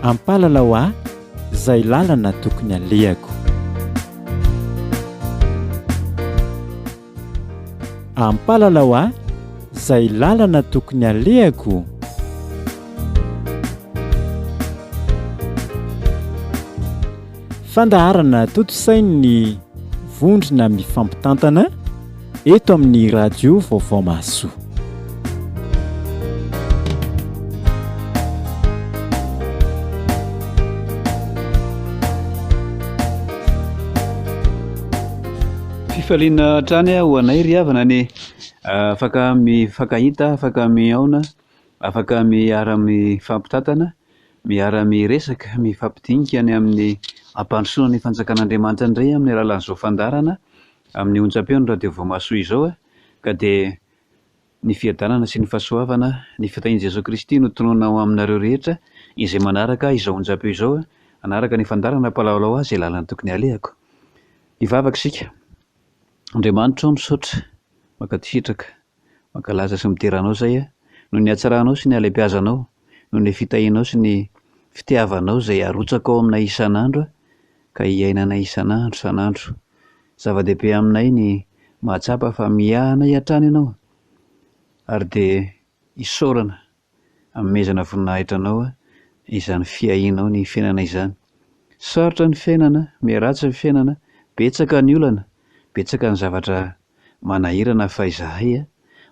ampalalao ahy izay lalana tokony alehako. Ampalalao ahy izay lalana tokony alehako. Fandaharana toto-sainy vondrona mifampitantana eto amin'ny radio Vaovao Mahasoa. Fifaliana hatrany ho anay ry havana ny afaka mifankahita, afaka miaona, afaka miara-mifampitantana, miara-miresaka, mifampidinika any amin'ny ampandrosoana ny fanjakan'Andriamanitra indray amin'ny alalan'izao fandarana amin'ny onjam-peon'ny radio Vaovao Mahasoa izao ka dia ny fiadanana sy ny fahasoavana ny fitahian Jesoa Kristy no tonoina ao aminareo rehetra izay manaraka izao onjam-peo izao anaraka ny fandarana mpalalao azy izay lalana tokony alehako. Hivavaka isika. Andriamanitra misaotra mankasitraka mankalaza sy miteranao izay noho ny hatsarahanao sy ny halehibiazanao, noho ny fitahianao sy ny fitiavanao izay arotsaka ao aminay isan'andro ka hiainanay isan'andro isan'andro. Zava-dehibe aminay ny mahatsapa fa miahanay hatrany ianao ary dia hisaorana hanomezana voninahitra anao izany fiahinao ny fiainana izany. Sarotra ny fiainana, miaratsy ny fiainana, betsaka ny olana, betsaka ny zavatra manahirana fa izahay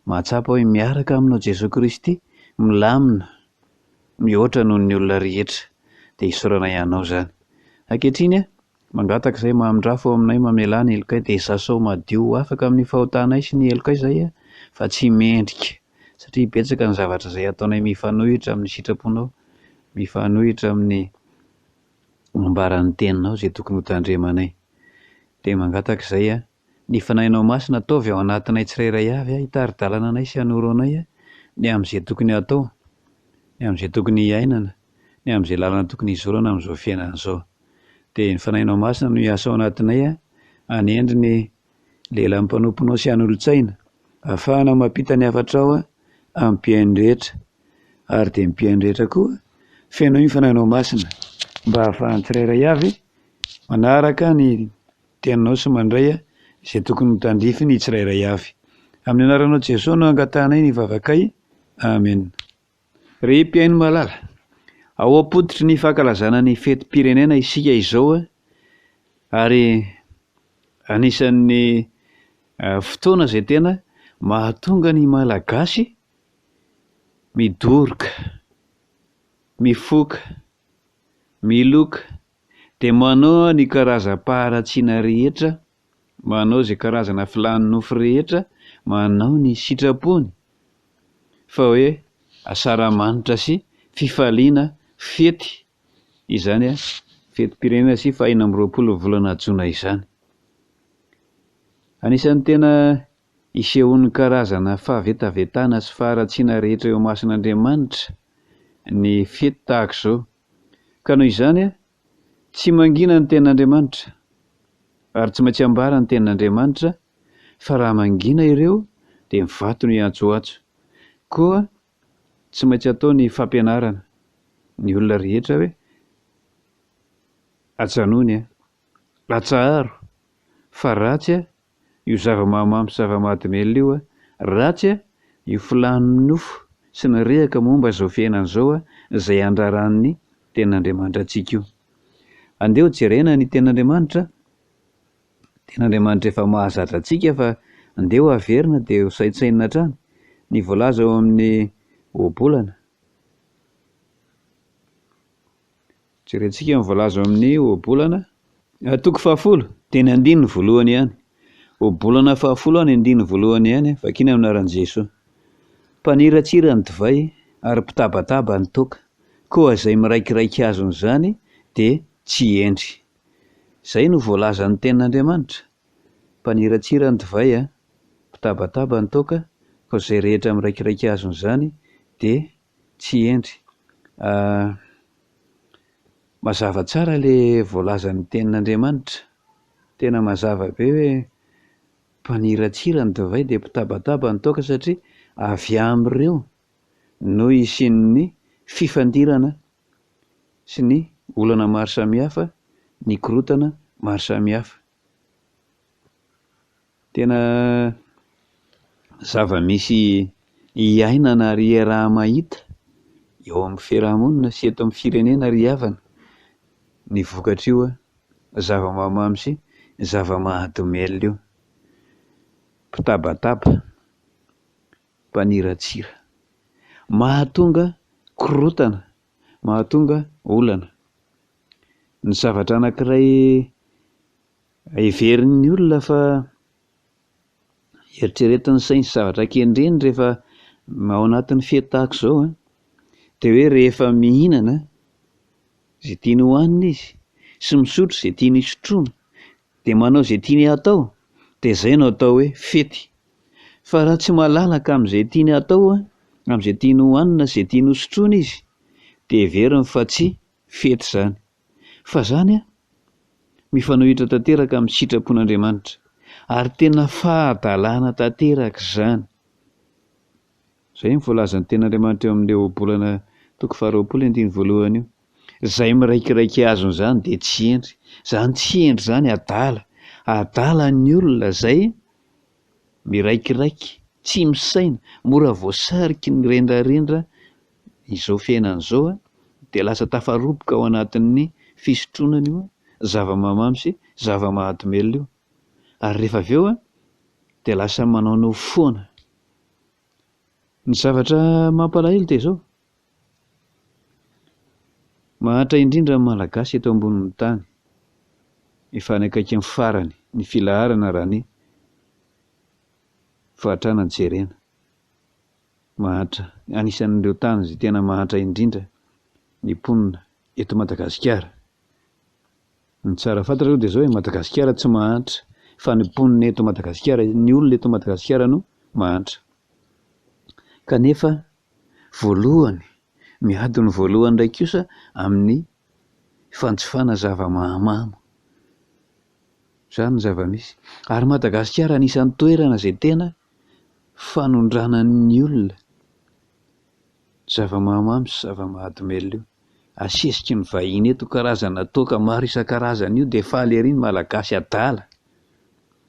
mahatsapa hoe miaraka aminao Jesoa Kristy milamina mihoatra noho ny olona rehetra dia hisaorana ianao izany. Ankehitriny mangataka izay mahamindrafo aminay mamelà ny helokay dia sasao madio afaka amin'ny fahotanay sy ny helokay izay fa tsy mendrika satria betsaka ny zavatra izay ataonay mifanohitra amin'ny sitraponao, mifanohitra amin'ny ambaran'ny teninao izay tokony ho tandremanay. Dia mangataka izay ny fanahinao masina ataovy ao anatinay tsirairay avy hitari-dalana anay sy hanoro anay ny amin'izay tokony atao, ny amin'izay tokony hiainana, ny amin'izay lalana tokony hizorana amin'izao fiainana izao. Dia ny fanahinao masina no hiasa ao anatinay hanendry ny lehilahy mpanomponao sy hanolo-tsaina ahafahana mampita ny hafatra ao amin'ny mpiaino rehetra ary dia mpiaino rehetra koa feno ny fanahinao masina mba ahafahany tsirairay avy manaraka ny teninao sy mandray izay tokony ho tandrify ny tsirairay avy. Amin'ny anaranao Jesosy no angatanay ny vavakay. Amen. Ry mpiaino malala, ao am-poditry ny fankalazana ny fetim-pirenena isika izao ary anisan'ny fotoana izay tena mahatonga ny malagasy midoroka, mifoka, miloka dia manao ny karazam-paharatsiana rehetra, manao izay karazana filàn'ny nofo rehetra, manao ny sitrapony fa hoe asara-manitra sy fifaliana fety izany fetim-pirenena sy fahina amby 20 volana Jona izany. Anisan'ny tena isehon'ny karazana fahavetavetana sy faharatsiana rehetra eo masin'Andriamanitra ny fety tahaka izao ka noho izany tsy mangina ny tenin'Andriamanitra ary tsy maintsy ambara ny tenin'Andriamanitra fa raha mangina ireo dia mivato ny antsoatso. Koa tsy maintsy atao ny fampianarana ny olona rehetra hoe atsanony atsaharo fa ratsy io zava-mahamamo sy zava-mahadomelina io ratsy io filan'ny nofo sy ny rehaka momba izao fiainana izao izay andraran'ny tenin'Andriamanitra antsika io. Andeha jerena ny tenin'Andriamanitra, tenin'Andriamanitra efa mahazatra antsika fa andeha ho averina dia ho saintsainina hatrany ny voalaza ao amin'ny ohabolana. Jerentsika ny voalaza ao amin'ny ohabolana toko 10 teny andiny voalohany ihany. Ohabolana 10 any andiny voalohany ihany vakina amin'ny anaran'i Jesosy. Mpaniratsira ny divay ary mpitabataba ny toaka, koa izay miraikiraiky azony izany dia tsy endry. Izay no voalazan'ny tenin'Andriamanitra. Mpaniratsira ny divay, mpitabataba ny toaka, koa izay rehetra miraikiraiky azony izany dia tsy endry. Mazava tsara ilay voalazan'ny tenin'Andriamanitra. Tena mazava be hoe mpaniratsira ny divay dia mpitabataba ny toaka satria avy amin'ireo no isian'ny fifandirana sy ny olana maro samihafa, ny korotana maro samihafa. Tena zava-misy iainana ary raha mahita eo amin'ny fiarahamonina sy eto amin'ny firenena ry havana. Ny vokatra io zava-mahamamy sy zava-mahadomelina io. Mpitabataba, mpaniratsira, mahatonga korotana, mahatonga olana. Ny zavatra anankiray heverin'ny olona fa eritreretin'ny saina sy zavatra kendreny rehefa ao anatin'ny fety tahaka izao dia hoe rehefa mihinana izay tiany hohanina izy sy misotro izay tiany hisotroana dia manao izay tiany atao dia izay no atao hoe fety. Fa raha tsy malalaka amin'izay tiany atao amin'izay tiany hohanina sy izay tiany hosotroana izy dia heveriny fa tsy fety izany, fa izany mifanohitra tanteraka amin'ny sitrapon'Andriamanitra ary tena fahadalana tanteraka izany. Izay ny voalazan'ny ten'Andriamanitra eo amin'ilay obolana 2:22 io. Izay miraikiraiky azony izany dia tsy endry, izany tsy endry izany adala, adala ny olona izay miraikiraiky, tsy misaina, mora voasariky ny rendrarendra izao fiainana izao dia lasa tafaroboka ao anatin'ny fisotronana io zava-mahamamy sy zava-mahadomelina io. Ary rehefa avy eo dia lasa manao foana. Ny zavatra mampalahelo dia izao, mahatra indrindra ny malagasy eto ambonin'ny tany, efa any akaikin'ny farany ny filaharana raha ny fahatrana ny jerena. Mahatra, anisan'ireo tany izay tena mahatra indrindra ny mponina eto Madagasikara. Ny tsara fantatra aloha dia izao hoe Madagasikara tsy mahantra, fa ny mponina eto Madagasikara, ny olona eto Madagasikara no mahantra. Kanefa voalohany, miadiny voalohany indray kosa amin'ny fanjifana zava-mahamamo. Izany ny zava-misy. Ary Madagasikara anisan'ny toerana izay tena fanondranan'ny olona zava-mahamamy sy zava-mahadomelina io. Asesiky ny vahiny eto karazana toaka maro isan-karazany io dia faly ery ny malagasy adala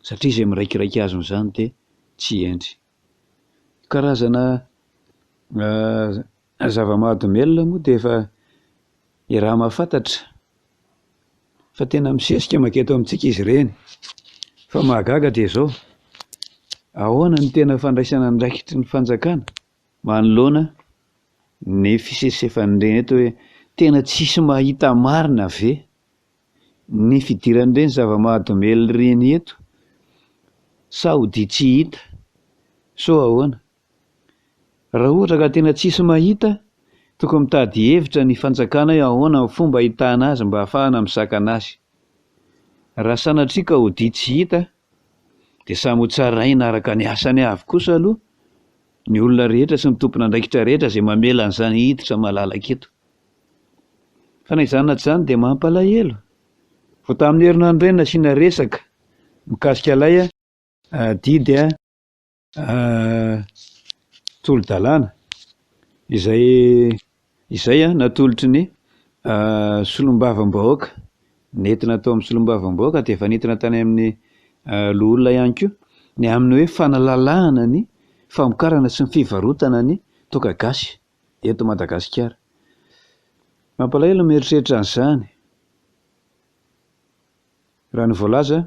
satria izay miraikiraiky azony izany dia tsy endry. Karazana zava-mahadomelina moa dia efa raha mahafantatra fa tena misesika maketo amintsika izy ireny. Fa mahagaga dia izao, ahoana ny tena fandraisana andraikitry ny fanjakana manoloana ny fisesefan'ireny eto hoe tena tsisy mahita marina ve ny fidiran'ireny zava-mahadomelina ireny eto, sa ho dia tsy hita? So ahoana? Raha ohatra ka tena tsisy mahita, tokony mitady hevitra ny fanjakana hoe ahoana ny fomba ahitana azy mba ahafahana misaka anazy. Raha sanatria ka ho dia tsy hita dia samy ho tsaraina araka ny asany avy kosa aloha ny olona rehetra sy ny tompon'andraikitra rehetra izay mamela an'izany hiditra malalaka eto. Fa na izany na tsy izany dia mampalahelo. Vao tamin'ny herinandro ireny nasiana resaka mikasika ilay didy tolo-dalàna izay natolotry ny solombavam-bahoaka, nentina tao amin'ny solombavam-bahoaka dia efa nentina tany amin'ny loholona ihany koa ny amin'ny hoe fanalalahana ny famokarana sy ny fivarotana ny toaka gasy eto Madagasikara. Mampalahelo mieritreritra an'izany. Raha ny voalaza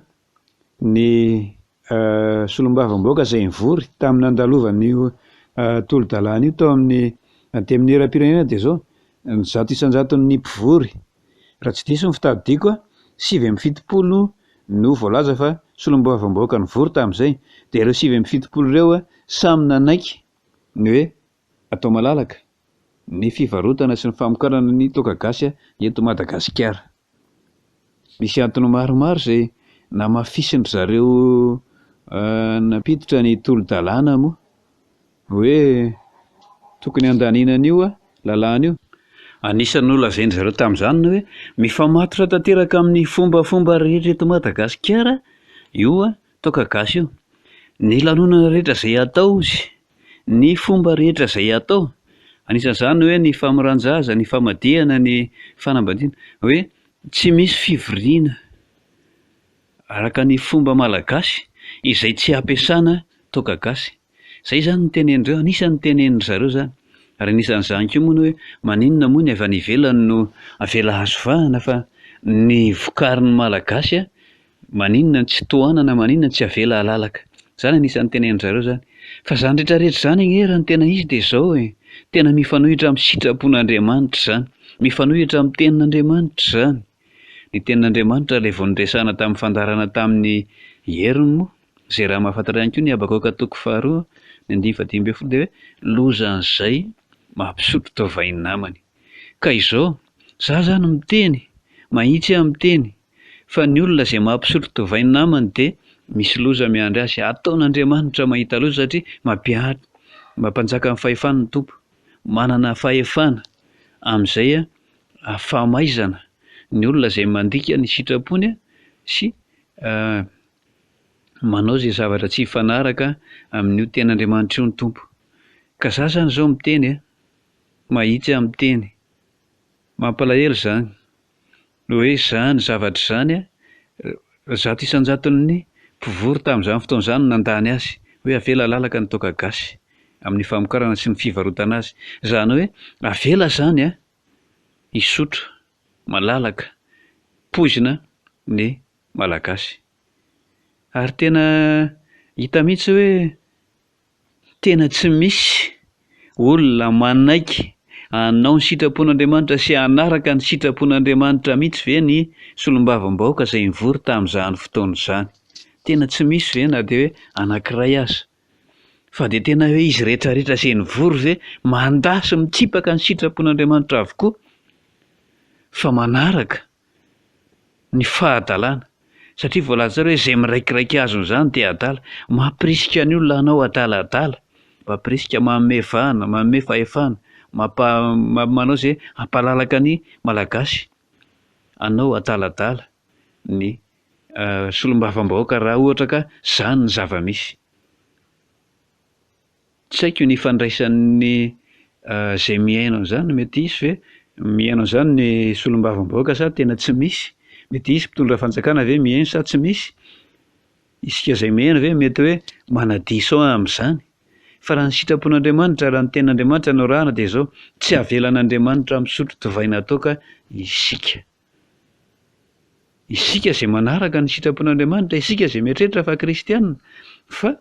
ny solombavam-bahoaka izay nivory tamin'ny andalovan'io tolo-dalàna io tao amin'ny tamin'ny eram-pirenena dia izao ny 100 isan-jaton'ny mpivory, raha tsy diso ny fitadidiako 7.70 no voalaza fa solombavam-bahoaka nivory tamin'izay. Dia ireo 7.70 ireo samy nanaiky ny hoe atao malalaka ny fivarotana sy ny famokarana ny toaka gasy eto Madagasikara. Misy antony maromaro izay namafisindry zareo nampiditra ny tolo-dalàna moa hoe tokony handaninana io lalàna io. Anisan'ny nolazainy zareo tamin'izany hoe mifamatotra tanteraka amin'ny fombafomba rehetra eto Madagasikara io toaka gasy io. Ny lanonana rehetra izay atao izy, ny fomba rehetra izay atao Anisan'izany hoe ny famoran-jaza, ny famadihana, ny fanambadiana, hoe tsy misy fivoriana araka ny fomba malagasy izay tsy ampiasana toaka gasy. Zay zany no tenenindreo, anisan'ny tenenindry zareo zany. Ary anisan'izany koa moa ny hoe maninona moa ny avy any ivelany no avela hazo vahana fa ny vokarin'ny malagasy a, maninona tsy tohanana, maninona tsy avela halalaka. Zany anisan'ny tenenindry zareo zany. Fa zany rehetrarehetra zany anie raha ny tena izy dia izao e, tena mifanohitra amin'ny sitrapon'Andriamanitra zany, mifanohitra amin'ny tenin'Andriamanitra zany. Ny tenin'Andriamanitra ilay vao niresahana tamin'ny fandarana tamin'ny heriny moa, izay raha mahafantatra ihany koa ny Abakoka 2:2, ny 9:10 dia hoe lozan'izay mampisotro tovainy namany. Ka izao, za zany miteny, mahitsy aho miteny, fa ny olona izay mampisotro tovainy namany dia misy loza miandry azy. Ataon'Andriamanitra mahita loza satria mampanjaka amin'ny fahefana ny Tompo, manana fahefana amin'izay famaizana ny olona izay mandika ny sitrapony sy manao izay zavatra tsy hifanaraka amin'io tenin'Andriamanitra io ny Tompo. Ka za zany izao miteny mahitsy aho miteny, mampalahelo zany hoe zany zavatra zany zato isan-jaton'ny mpivory tamin'izany fotoana izany nandany azy hoe avela lalaka ny toaka gasy amin'ny famokarana sy ny fivarotana azy. Zany hoe avela zany hisotro malalaka poizina ny malagasy. Ary tena hita mihitsy hoe tena tsy misy olona manaiky hanao ny sitrapon'Andriamanitra sy hanaraka ny sitrapon'Andriamanitra mihitsy ve ny solombavam-bahoaka izay nivory tamin'izany fotoana izany. Tena tsy misy ve na dia hoe anankiray aza. Fa dia tena hoe izy rehetrarehetra izay nivory ve mandasy mitsipaka ny sitrapon'Andriamanitra avokoa, fa manaraka ny fahadalàna. Satria voalaza tsara hoe izay miraikiraiky azon'izany dia adala. Mampirisika ny olona hanao adaladala, mampirisika manome vahana, manome fahefana, manao izay hampalalaka ny malagasy hanao adaladala ny solombavam-bahoaka raha ohatra ka zany ny zava-misy. Tsy haiko ny ifandraisan'ny izay miaino an'izany, mety hisy ve miaino an'izany ny solombavam-bahoaka sa tena tsy misy? Mety hisy mpitondra fanjakana ve miaino sa tsy misy? Isika izay miaino ve mety hoe manadia sao amin'izany? Fa raha ny sitrapon'Andriamanitra, raha ny tenin'Andriamanitra no rahana dia izao, tsy avelan'Andriamanitra misotro tovaina toaka isika. Isika izay manaraka ny sitrapon'Andriamanitra, isika izay mieritreritra fa kristianina. Fa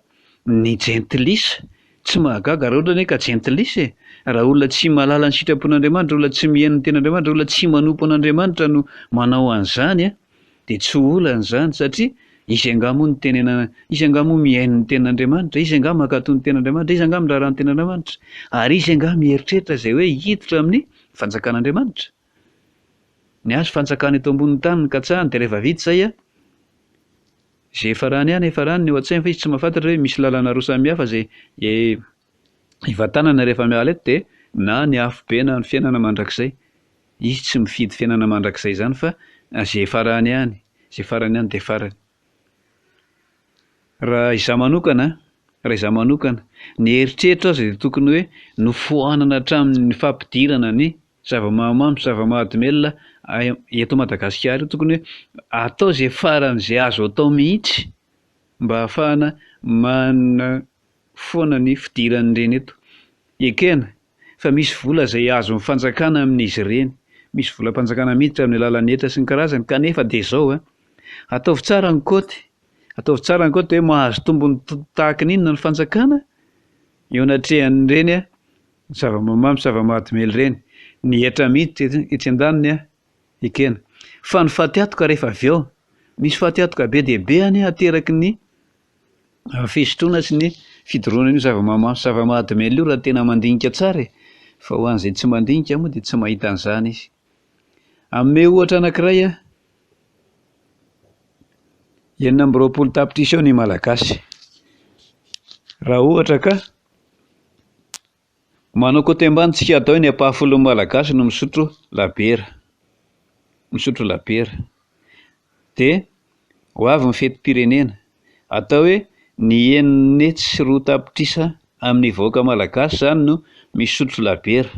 ny jentilisa tsy mahagaga raha ohatra hoe ka jentilisa e. Raha olona tsy mahalala ny sitrapon'Andriamanitra, olona tsy mihaino ny tenin'Andriamanitra, olona tsy manompo an'Andriamanitra no manao an'izany dia tsy olana izany, satria izy angamba ny tenenana, izy angamba mihaino ny tenin'Andriamanitra, izy angamba mankatony ny tenin'Andriamanitra, izy angamba miraharaha ny tenin'Andriamanitra, ary izy angamba mieritreritra izay hoe hiditra amin'ny fanjakan'Andriamanitra. Ny azo fanjakana eto ambonin'ny tany ny katsahany dia rehefa vita izay izay efa rany ihany efa rany ny eo an-tsainy, fa izy tsy mahafantatra hoe misy lalana roa samihafa izay hivantanana rehefa miala eto dia na ny afo be na ny fiainana mandrakizay. Izy tsy mifidy fiainana mandrakizay izany fa izay efa rany ihany, izay farany ihany dia farany. Raha izaho manokana, ny eritreritra azo dia tokony hoe nofohanana hatramin'ny fampidirana ny zava-mahamamo, zava-mahadomelina eto Madagasikara io, tokony hoe atao izay faran'izay azo atao mihitsy mba ahafahana foana ny fidiran'ireny eto. Ekena, fa misy vola izay azo fanjakana amin'izy ireny, misy volam-panjakana miditra amin'ny alalan'ny hetra sy ny karazany, kanefa dia izao ataovy tsara ny kaoty, ataovy tsara ny kaoty hoe mahazo tombony tahaka n'inona ny fanjakana eo anatrehan'ireny zava-mamamo, zava-mahadomely ireny. Ny hetra miditra etsy an-daniny ekena. Fa ny fahatihatoka rehefa avy eo, misy fahatihatoka be dia be ateraky ny fisotroana sy ny fidoroana io zava-mamamo, zava-mahadomely io raha tena mandinika tsara e. Fa ho an'izay tsy mandinika moa dia tsy mahita an'izany izy. Hanome ohatra anankiray 20 tapitrisa eo ny malagasy. Raha ohatra ka manao côté ambany tsika atao hoe ny ampahafolon'ny malagasy no misotro labiera, dia ho avy ny fetim-pirenena atao hoe ny 9 sy 2 tapitrisa amin'ny vahoaka malagasy zany no misotro labiera,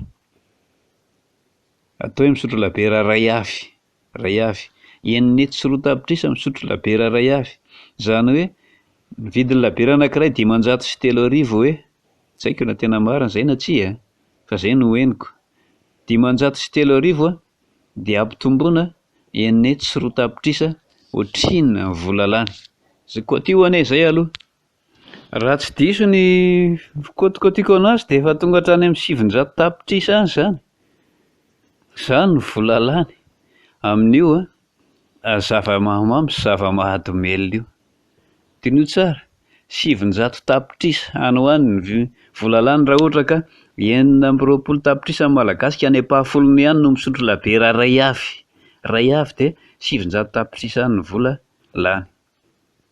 atao hoe misotro labiera ray avy, enina hetsy sy roa tapitrisa misotro labiera ray avy, zany hoe ny vidin'ny labiera anankiray 503 hoe, tsy haiko na tena marina izay na tsia, fa izay no henoko, 503 a, dia ampitomboina enina hetsy sy roa tapitrisa ohatrinona ny vola lany. Zay koa anie izay aloha. Raha tsy diso ny fikôtikôtiako anazy dia efa tonga hatrany amin'ny 700 tapitrisa any izany. Izany no vola lany. Amin'io zava-mahamamo sy zava-mahadomelina io. Tinio tsara, 700 tapitrisa any ho any ny vola lany raha ohatra ka 920 tapitrisa ny malagasy ka any am-pahafolony ihany no misotro labiera ray avy. Ray avy dia 700 tapitrisa any ny vola lany.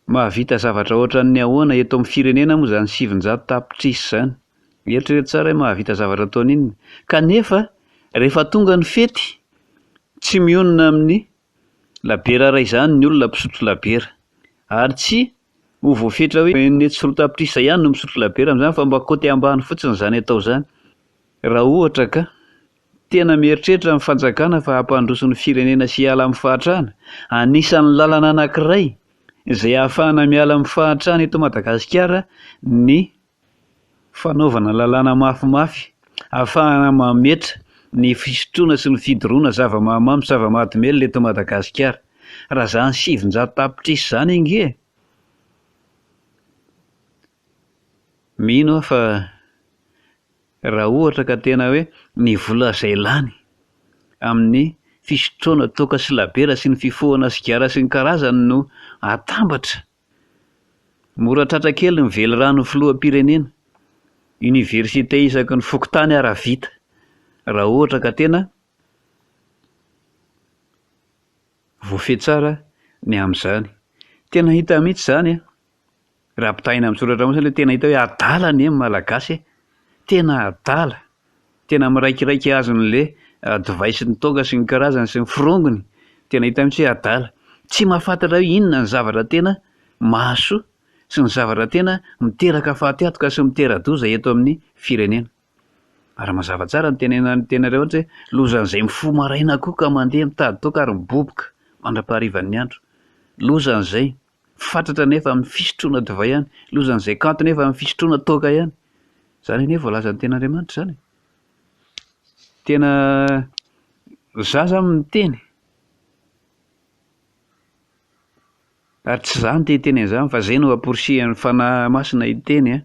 Mahavita zavatra ohatran'ny ahoana eto amin'ny firenena moa izany 700 tapitrisa izany. Eritrereto tsara hoe mahavita zavatra toa n'inona. Kanefa rehefa tonga ny fety, tsy mionona amin'ny labiera ray izany ny olona mpisotro labiera. Ary tsy ho voafetra hoe enina hetsy sy roa tapitrisa ihany no misotro labiera amin'izany fa mba côté ambany fotsiny izany atao izany. Raha ohatra ka tena mieritreritra ny fanjakana fa hampandroso ny firenena sy hiala amin'ny fahatrana, anisan'ny lalana anankiray izay ahafahana miala amin'ny fahatrana eto Madagasikara ny fanaovana lalàna mafimafy, ahafahana mametra ny fisotroana sy ny fidoroana zava-mahamamo sy zava-mahadomelina eto Madagasikara. Raha izany 700 tapitrisa izany inge, mino aho fa raha ohatra ka tena hoe ny vola izay lany amin'ny fisotroana toaka sy labiera sy ny fifohana sigara sy ny karazany no atambatra, mora tratra kely ny vely rano filoham-pirenena, université isaky ny fokontany ara vita. Raha ohatra ka tena voafehy tsara ny amin'izany. Tena hita mihitsy izany raha ampitahina amin'ny soratra moa izany, tena hita hoe adala ny malagasy, tena adala, tena miraikiraiky azon'le divay sy ny toaka sy ny karazany sy ny firongony, tena hita mihitsy hoe adala. Tsy mahafantatra hoe inona ny zavatra tena mahasoa sy ny zavatra tena miteraka fahatihatoka sy mitera-doza eto amin'ny firenena. Ary mazava tsara ny tena rehetra hoe lozan'izay mifoha maraina koa ka mandeha mitady toaka ary miboboka mandra-paharivan'ny andro. Lozan'izay fatratra nefa amin'ny fisotroana divay ihany, lozan'izay kanto nefa amin'ny fisotroana toaka ihany. Izany anie voalazan'ny ten'Andriamanitra izany. Tena zaza miteny. Ary tsy izany te hiteny an'izany fa izay no amporisihany fanahy masina hiteny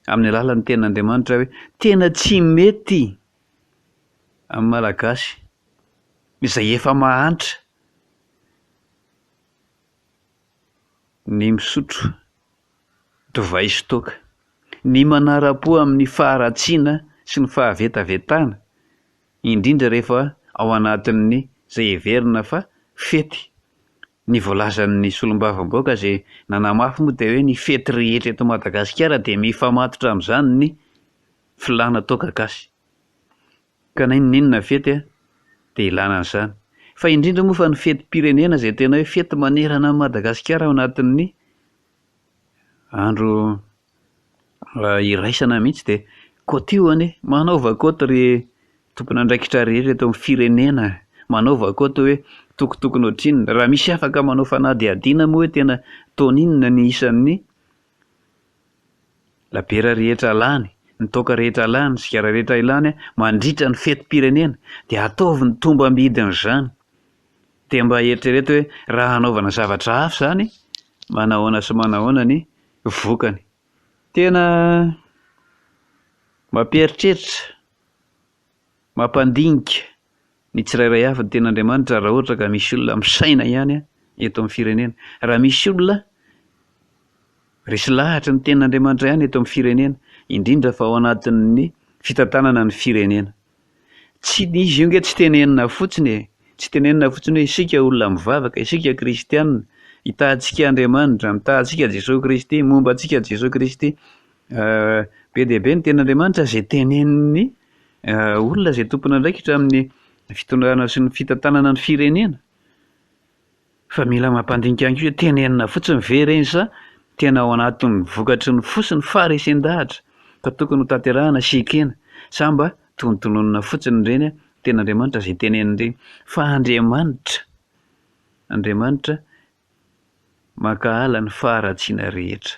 amin'ny alalan'ny ten'Andriamanitra hoe tena tsy mety amin'ny malagasy izay efa mahantra ny misotro divay sy toaka, ny manara-po amin'ny faharatsiana sy ny fahavetavetana, indrindra rehefa ao anatin'ny izay heverina fa fety. Ny voalazan'ny solombavam-baoaka izay nanamafy moa dia hoe ny fety rehetra eto Madagasikara dia mifamatotra amin'izany ny filàna toaka gasy. Ka na inona fety dia ilana an'izany. Fa indrindra moa fa ny fetim-pirenena izay tena hoe fety manerana an'i Madagasikara ao anatin'ny andro iraisana mihitsy dia côté io anie manao vakoata ry tompon'andraikitra rehetra eto amin'ny firenena, manao vakoata hoe tokotokony ohatrinona. Raha misy afaka manao fanadihadiana moa hoe tena taon'inona ny isan'ny labiera rehetra lany, ny toaka rehetra lany, ny sigara rehetra ilany mandritra ny fetim-pirenena dia ataovy ny tombam-bidin'izany. Dia mba eritrereto hoe raha hanaovana zavatra hafa izany, manahoana sy manahoana ny vokany. Tena mampieritreritra, mampandinika ny tsirairay avy ny ten'Andriamanitra raha ohatra ka misy olona misaina ihany eto amin'ny firenena. Raha misy olona resy lahatra ny ten'Andriamanitra ihany eto amin'ny firenena, indrindra fa ao anatin'ny fitantanana ny firenena. Tsy izy io nge tsy tenenina fotsiny, tsy tenenina fotsiny hoe isika olona mivavaka, isika kristianina, hitahantsika Andriamanitra, mitahantsika Jesosy Kristy, momba antsika Jesosy Kristy. Be dia be ny ten'Andriamanitra izay teneniny olona izay tompon'andraikitra amin'ny fitondrana sy ny fitantanana ny firenena. Fa mila mampandinika ihany koa hoe tenenina fotsiny ve ireny sa tena ao anatin'ny vokatry ny fosiny farisy an-dahatra ka tokony ho tanterahana sy ekena. Sa mba tonontononina fotsiny ireny ten'Andriamanitra izay teneniny ireny. Fa Andriamanitra maka ala ny faharatsiana rehetra.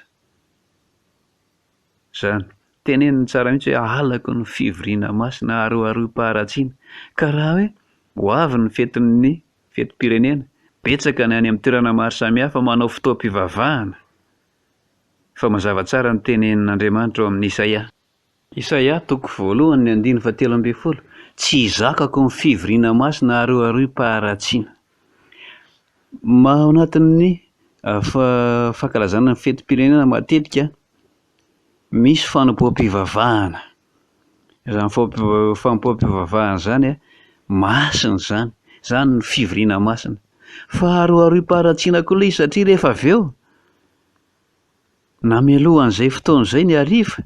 Zany teneniny tsara mihitsy hoe alako ny fivoriana masina aroaroam-paharatsiana. Ka raha hoe ho avy ny fetin'ny fetim-pirenena, betsaka ny any amin'ny toerana maro samihafa manao fotoam-pivavahana. Fa mazava tsara ny tenenin'Andriamanitra ao amin'ny Isaia 1:1-7. Tsy zakako ny fivoriana masina aroaroam-paharatsiana. Ao anatin'ny fankalazana ny fetim-pirenena matetika misy fanompoam-pivavahana. Izany fanompoam-pivavahana zany masina zany, zany ny fivoriana masina. Fa aroaroam-paharatsiana koa ilay izy satria rehefa avy eo namelohan'izay fotoana izay ny hariva,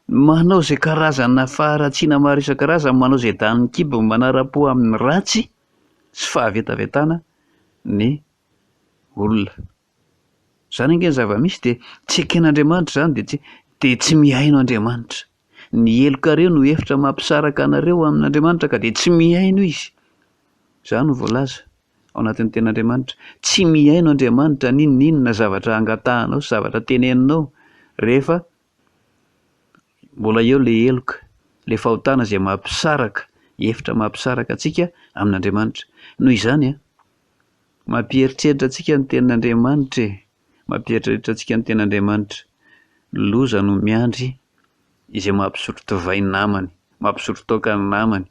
manao izay karazana faharatsiana maro isan-karazany, manao izay danin'ny kibo manara-po amin'ny ratsy sy fahavetavetana ny olona. Zany ange ny zava-misy dia tsy eken'Andriamanitra zany dia tsy miaino Andriamanitra. Ny elokareo no hevitra mampisaraka anareo amin'Andriamanitra ka dia tsy miaino izy. Zany no voalaza ao anatin'ny ten'Andriamanitra. Tsy miaino Andriamanitra n'inona zavatra angatahanao sy zavatra teneninao rehefa mbola eo ilay eloka, ilay fahotana izay mampisaraka, hevitra mampisaraka antsika amin'Andriamanitra. Noho izany mampieritreritra antsika ny tenin'Andriamanitra mampieritreritra antsika ny tenin'Andriamanitra. Loza no miandry izay mampisotro divay ny namany, mampisotro toaka ny namany,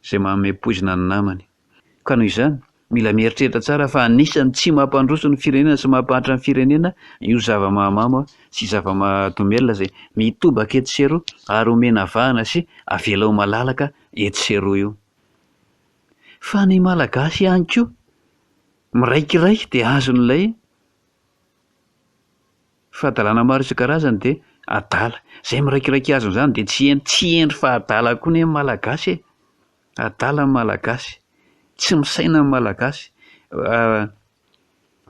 izay manome poizina ny namany. Ka noho izany mila mieritreritra tsara fa anisany tsy mampandroso ny firenena sy mampahantra ny firenena io zava-mahamamo sy zava-mahadomelina izay mitobaka eto sy eroa ary omena vahana sy avela ho malalaka eto sy eroa io. Fa ny malagasy ihany koa miraikiraiky dia azon'ilay fahadalana maro isan-karazany dia adala. Izay miraikiraiky azony zany dia tsy endry fa adala koa ny malagasy. Adala ny malagasy, tsy misaina ny malagasy,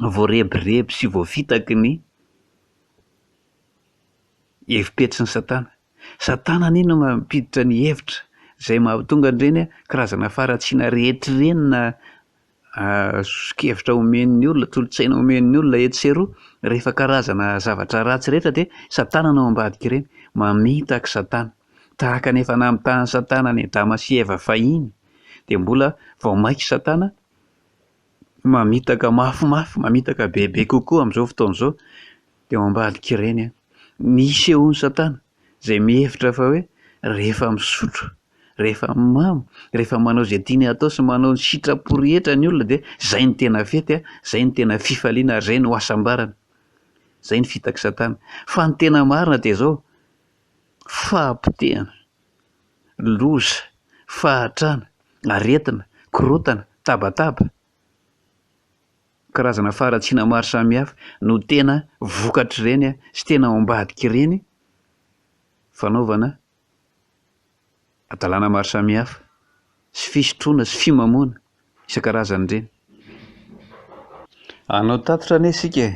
voarebireby sy voafitaky ny hevim-petry ny Satana. Satana anie no mampiditra ny hevitra izay mahatonga an'ireny karazana faharatsiana rehetra ireny na sokevitra omen'ny olona, tolotsaina omen'ny olona eto sy eroa, rehefa karazana zavatra ratsy rehetra dia Satana no ambadika ireny, mamitaka Satana. Tahaka ny efa namitahany Satana ny Adama sy Eva fahiny dia mbola vao maiky Satana mamitaka mafimafy, mamitaka bebe kokoa amin'izao fotoana izao dia ambadika ireny. Nisehony Satana izay mihevitra fa hoe rehefa misotro, rehefa mamy, rehefa manao izay tiany atao sy manao ny sitrapo rehetra ny olona dia izay ny tena fety, izay ny tena fifaliana, izay no asambarana. Izay ny fitaky Satana. Fa ny tena marina dia izao: fahampitehana, loza, fahatrana, aretina, korontana, tabataba, karazana faharatsiana maro samihafa no tena vokatra ireny sy tena ambadika ireny fanaovana adalana maro samihafa sy fisotroana sy fimamoana isan-karazany ireny. Hanao tatitra anie isika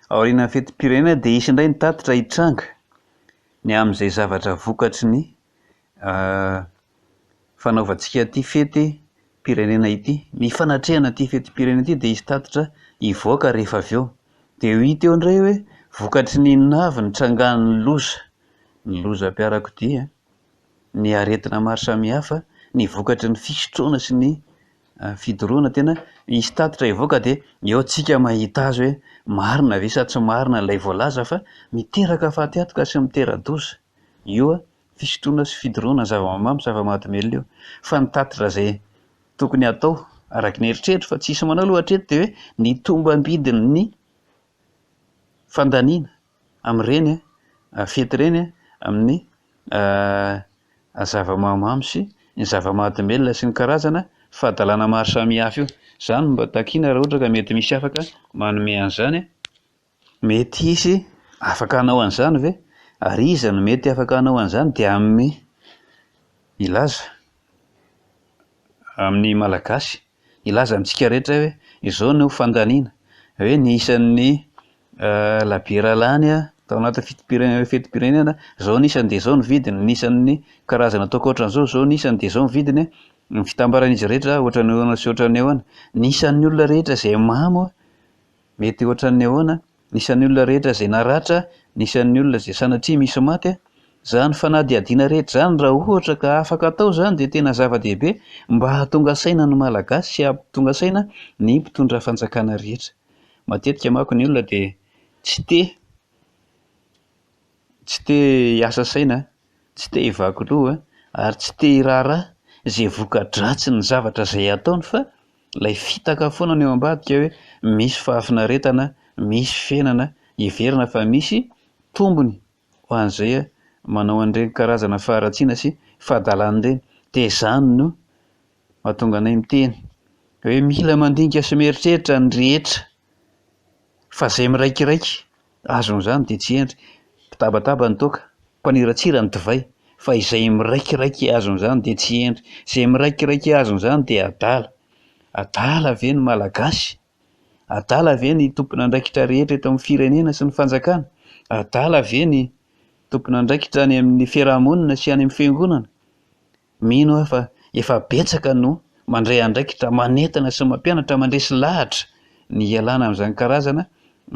aoriana fetim-pirenena dia isy indray ny tatitra hitranga ny amin'izay zavatra vokatry ny fanaovantsika ity fety-pirenena ity, ny fanatrehana ity fety-pirenena ity dia isy tatitra hivoaka rehefa avy eo. Dia ho hita eo indray hoe vokatry ny navy ny trangan'ny loza, ny lozam-piarakodia, ny aretina maro samihafa, ny vokatry ny fisotroana sy ny fidoroana, tena isy tatitra hivoaka dia eo antsika mahita azy hoe marina ve sa tsy marina ilay voalaza fa miteraka fahatihatoka sy mitera-doza. Io fisotroana sy fidoroana zava-mamamo, zava-mahadomelina io. Fa ny tatitra izay tokony atao araka ny eritreritro fa tsisy manao aloha hatreto dia hoe ny tombam-bidin'ny fandaniana amin'ireny fety ireny amin'ny zava-mahamamo sy ny zava-mahadomelina sy ny karazana fahadalana maro samihafa io. Izany mba takiana raha ohatra ka mety misy afaka manome an'izany. Mety hisy afaka hanao an'izany ve? Ary iza no mety afaka hanao an'izany dia amin'ny ilaza amin'ny malagasy, ilaza amintsika rehetra hoe izao no fandaniana, hoe ny isan'ny labiera lany tao anaty fetim-pirenena zao nisany dia zao ny vidiny, nisan'ny karazana ataoko ohatran'izao zao nisany dia zao ny vidiny, ny fitambaran'izy rehetra ohatran'ny ahoana sy ohatran'ny ahoana, nisan'ny olona rehetra izay mamo mety ohatran'ny ahoana, nisan'ny olona rehetra izay naratra, nisan'ny olona izay sanatria misy maty. Zany fanadihadiana rehetra zany raha ohatra ka afaka atao zany dia tena zava-dehibe mba hahatonga saina ny malagasy sy hahatonga saina ny mpitondra fanjakana rehetra. Matetika manko ny olona dia tsy te hiasa saina, tsy te hivaky loha ary tsy te hiraharaha izay voka-dratsy ny zavatra izay ataony, fa ilay fitaka foana ny eo ambadika hoe misy fahafinaretana, misy fiainana heverina fa misy tombony ho an'izay manao an'ireny karazana faharatsiana sy fahadalana ireny. Dia izany no mahatonga anay miteny hoe mila mandinika sy mieritreritra ny rehetra, fa izay miraikiraiky azon'izany dia tsy endry, mpitabataba ny toaka, mpaniratsira ny divay, fa izay miraikiraiky azon'izany dia tsy endry, izay miraikiraiky azon'izany dia adala. Adala ve ny malagasy? Adala ve ny tompon'andraikitra rehetra eto amin'ny firenena sy ny fanjakana? Adala ve ny tompon'andraikitra any amin'ny fiarahamonina sy any amin'ny fiangonana? Mino aho fa efa betsaka no mandray andraikitra, manentana sy mampianatra, mandresy lahatra ny ialana amin'izany karazana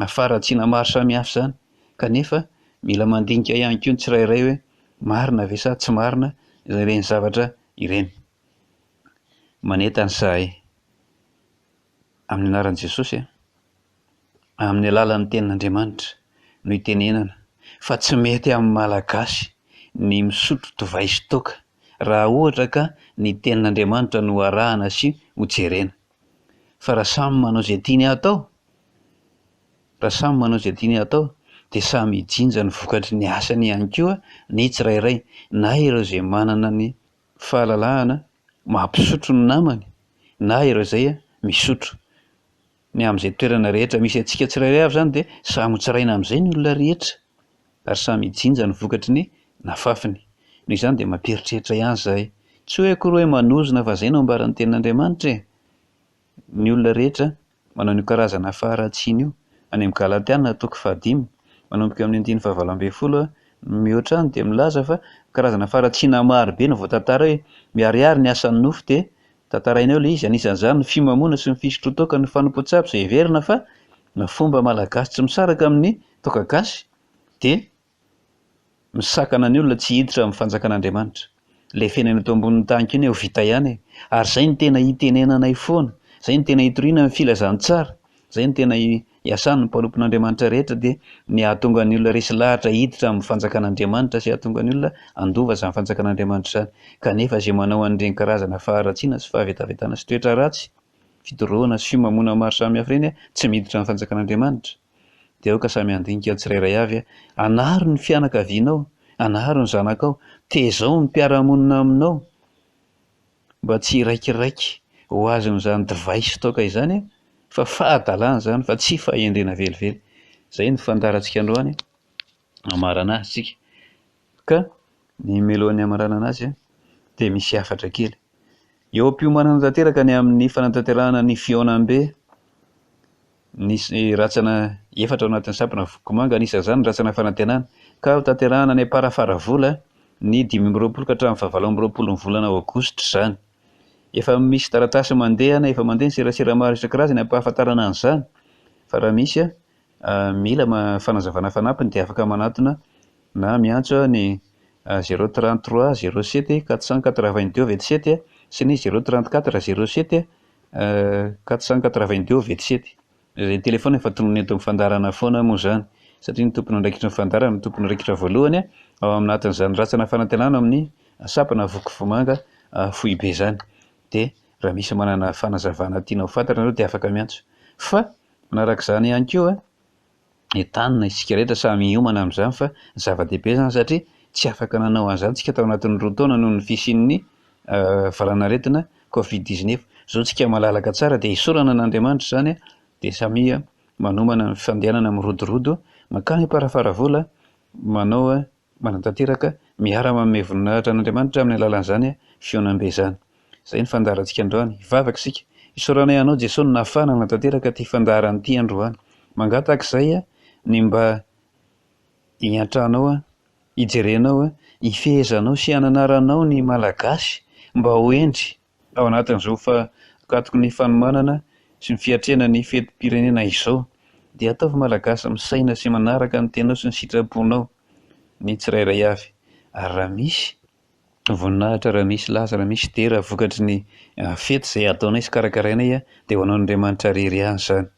faharatsiana maro samihafa izany. Kanefa mila mandinika ihany koa ny tsirairay hoe marina ve sa tsy marina ireny zavatra ireny. Manentana izahay amin'ny anaran'i Jesosy, amin'ny alalan'ny tenin'Andriamanitra no itenenana fa tsy mety amin'ny malagasy ny misotro divay sy toaka raha ohatra ka ny tenin'Andriamanitra no arahana sy hojerena. Fa raha samy manao izay tiany atao, dia samy hijinja ny vokatry ny asany ihany koa ny tsirairay, na ireo izay manana ny fahalalahana mampisotro ny namany, na ireo izay misotro. Ny amin'izay toerana rehetra misy antsika tsirairay avy zany dia samy hotsaraina amin'izay ny olona rehetra ary samy hijinja ny vokatry ny nafafiny. Noho izany dia mamperitreritra ihany izahay, tsy hoe akory hoe manozona fa izay no ambaran'ny tenin'Andriamanitra e. Ny olona rehetra manao ny karazana faharatsiana io, any amin'ny Galatiana toko 5 manomboka amin'ny 9:20 mihoatra any dia milaza fa karazana faharatsiana maro be no voatantara hoe miharihary ny asan'ny nofo, dia tantaraina eo ilay izy, anisan'izany ny fimamoana sy ny fisotro toaka, ny fanompoan-tsapy izay heverina fa ny fomba malagasy tsy misaraka amin'ny toaka gasy dia misakana ny olona tsy hiditra amin'ny fanjakan'Andriamanitra. Ilay fiainana eto ambonin'ny tany kely ho vita ihany e. Ary izay no tena hitenenanay foana, izay no tena hitoriana ny filazantsara, izay no tena hiasan'ny mpanompon'Andriamanitra rehetra, dia ny hahatonga ny olona resy lahatra hiditra amin'ny fanjakan'Andriamanitra sy hahatonga ny olona handova izany fanjakan'Andriamanitra izany. Kanefa izay manao an'ireny karazana faharatsiana sy fahavetavetana sy toetra ratsy, fidorohana sy fimamoana maro samihafa ireny tsy miditra amin'ny fanjakan'Andriamanitra. Dia aoka samy handinika tsirairay avy, anaro ny fianakavianao, anaro ny zanakao, tezao ny mpiara-monina aminao mba tsy hiraikiraiky ho azon'izany divay sy toaka izany, fa fahadalana izany fa tsy fahendrena velively. Izay ny fandarantsika androany amarana azy tsika. Ka ny mialohan'ny amarana azy dia misy hafatra kely. Eo am-piomanana tanteraka ny amin'ny fanatanterahana ny Fiaonambe, nisy ratsana efatra ao anatin'ny sampana Vokomanga, anisan'izany ratsana fanantenana, ka ho tanterahana ny Ambarafaravola ny 5 ka hatramin'ny 27 volana Aogositra izany. Efa misy taratasy mandehana, efa mandeha ny serasera maro isan-karazany ampahafantarana an'izany, fa raha misy mila fanazavana fanampiny dia afaka manatona na miantso ny 033 07 482 27 sy ny 034 07 482 27. Izay telefona efa tonony eto amin'ny fandarana foana moa izany, satria ny tompony andraikitra ny fandarana, ny tompony andraikitra voalohany ao amin'ny natin'izany ratsana fanantenana amin'ny sampana Vokovomanga Foibe izany. Dia raha misy manana fanazavana tiana ho fantatra ianareo dia afaka miantso. Fa manarak'izany ihany koa entanina isika rehetra samy hiomana amin'izany, fa zava-dehibe izany satria tsy afaka nanao an'izany tsika tao anatin'ny 2 taona noho ny fisian'ny valanaretina Covid-19. Izao tsika malalaka tsara dia hisorana n'Andriamanitra izany, dia samy manomana ny fandehanana mirodorodo mankany Ambarafaravola, manao manatanteraka miara-manome voninahitra an'Andriamanitra amin'ny alalan'izany Fiaonambe izany. Izay ny fandarantsika androany, hivavaka isika, hisorana ianao Jesosy no nahafahana manatanteraka ity fandaran'ity androany. Mangataka izay ny mba hiantranao hijerenao hifehezanao sy hananaranao ny malagasy mba ho endry ao anatin'izao fakatoko ny fanomanana sy ny fiatrena ny fetim-pirenena izao, dia ataovy malagasy misaina sy manaraka ny tenao sy ny sitraponao ny tsirairay avy. Ary raha misy voninahitra, raha misy laza, raha misy dera vokatry ny fety izay ataonay sy karakarainay dia ho an'Andriamanitra rery ihany izany.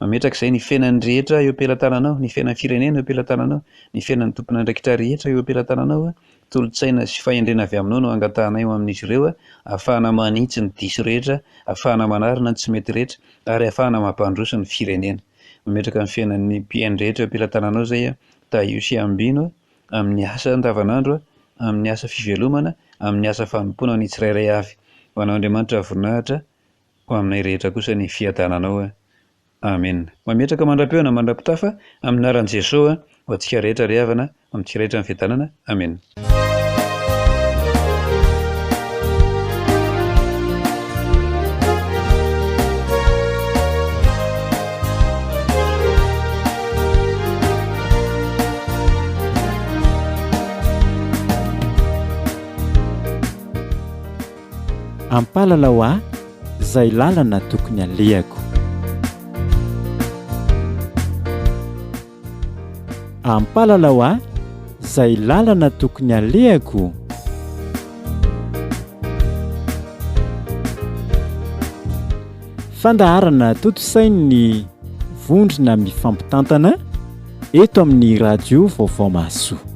Mametraka izay ny fiainan'ny rehetra eo am-pelantananao, ny fiainan'ny firenena eo am-pelantananao, ny fiainan'ny tompon'andraikitra rehetra eo am-pelantananao, tolotsaina sy fahendrena avy aminao no angatanay amin'izy ireo, ahafahana manitsy ny diso rehetra, ahafahana manarina ny tsy mety rehetra, ary ahafahana mampandroso ny firenena. Mametraka ny fiainan'ny mpiainy rehetra eo am-pelantananao izay taio sy ambino amin'ny asa andavanandro, amin'ny asa fivelomana, amin'ny asa fanompoana ny tsirairay avy. Ho an'Andriamanitra voninahitra, ho aminay rehetra kosa ny fiadananao. Amen. Mametraka mandra-peona mandra-pitafa amin'ny anaran'i Jesosy ho antsika rehetra ry havana, amintsika rehetra ny fiadanana. Amen. Ampalalao aho izay lalana tokony alehako. Ampalalao aho izay lalana tokony alehako. Fandaharana totosainy vondrona mifampitantana eto amin'ny radio Vaovao Mahasoa.